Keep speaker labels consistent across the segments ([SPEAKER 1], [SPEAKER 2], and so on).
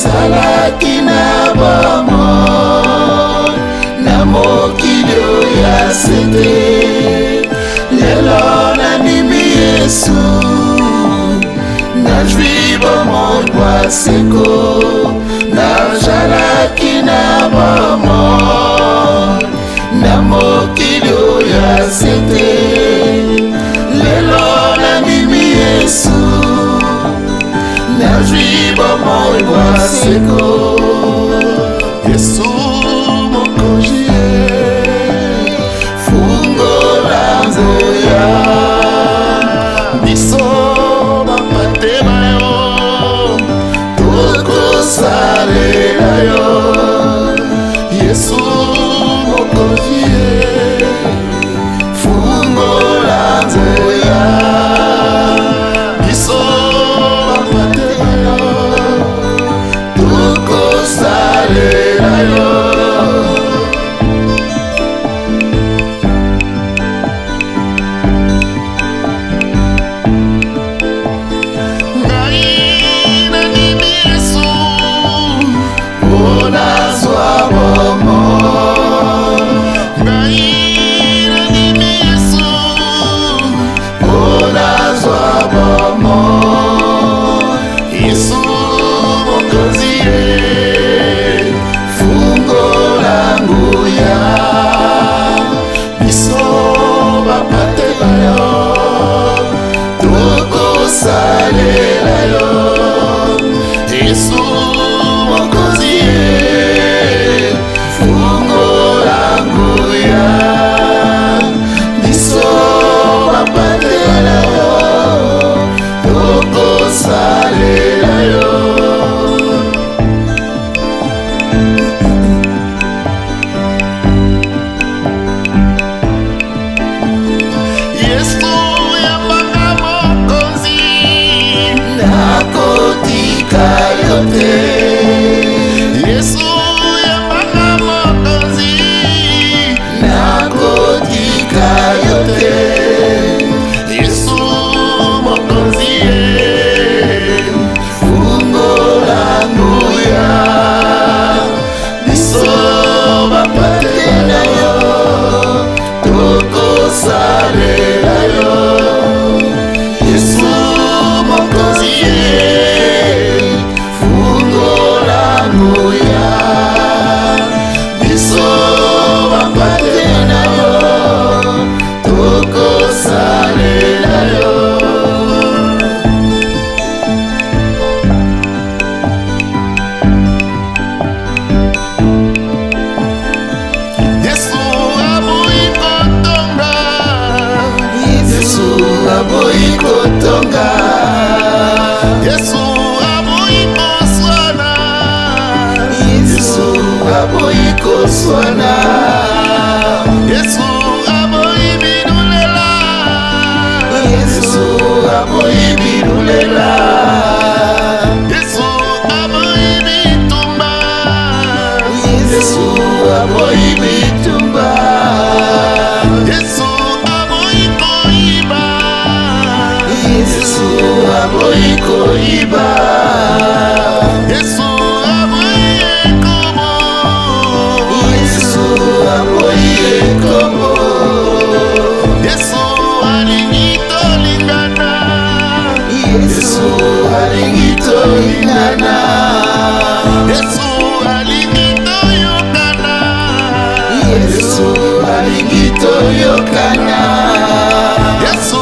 [SPEAKER 1] osalaki na bomoi na mokili ya sete. Lelo nandimi Yesu nazwi bomoi bwa seko. Nazalaki na bomoi na mokili ya sete. Lelo nandimi Yesu nazwi bomoi bwa seko. Yesu mokonzi fungola nzoya biso bapatema yo tokosalela yo. Yesu mokonzi fungola nzoya biso bapatema yo tokosalela yo.
[SPEAKER 2] Yesu aboyi bidulela.
[SPEAKER 1] Yesu aboyi bidulela.
[SPEAKER 2] Yesu aboyi bitumba.
[SPEAKER 1] Yesu aboyi bitumba.
[SPEAKER 2] Yesu aboyi koiba.
[SPEAKER 1] Yesu aboyi koiba.
[SPEAKER 2] Yesu aboyi ekobo.
[SPEAKER 1] Yesu aboyi ekobo.
[SPEAKER 2] Yesu alingi tolingana.
[SPEAKER 1] Yesu alingi tolingana.
[SPEAKER 2] Yesu alingi toyokana.
[SPEAKER 1] Yesu alingi toyokana.
[SPEAKER 2] Yesu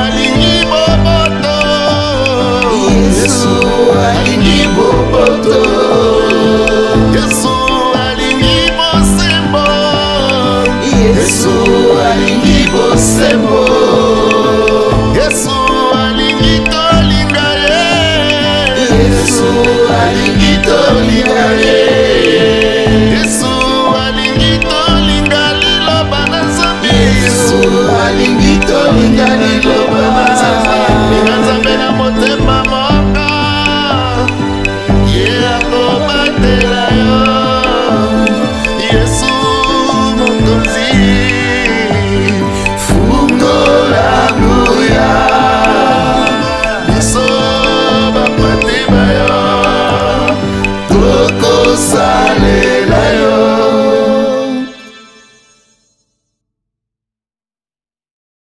[SPEAKER 2] alingi boboto.
[SPEAKER 1] Yesu alingi boboto.
[SPEAKER 2] Yesu alingi bosembo.
[SPEAKER 1] Yesu alingi bosembo.
[SPEAKER 2] Yesu alingi tolinga ye.
[SPEAKER 1] Yesu alingi tolinga ye.
[SPEAKER 2] Yesu alingi tolinga liloba na Nzambe.
[SPEAKER 1] Yesu alingi tolinga liloba na Nzambe.
[SPEAKER 2] Linga Nzambe na motema moka. Ye akobatela yo. Yesu mokonzi.
[SPEAKER 1] Fungola nguya.
[SPEAKER 2] Biso bapatema yo.
[SPEAKER 1] Yerusalem.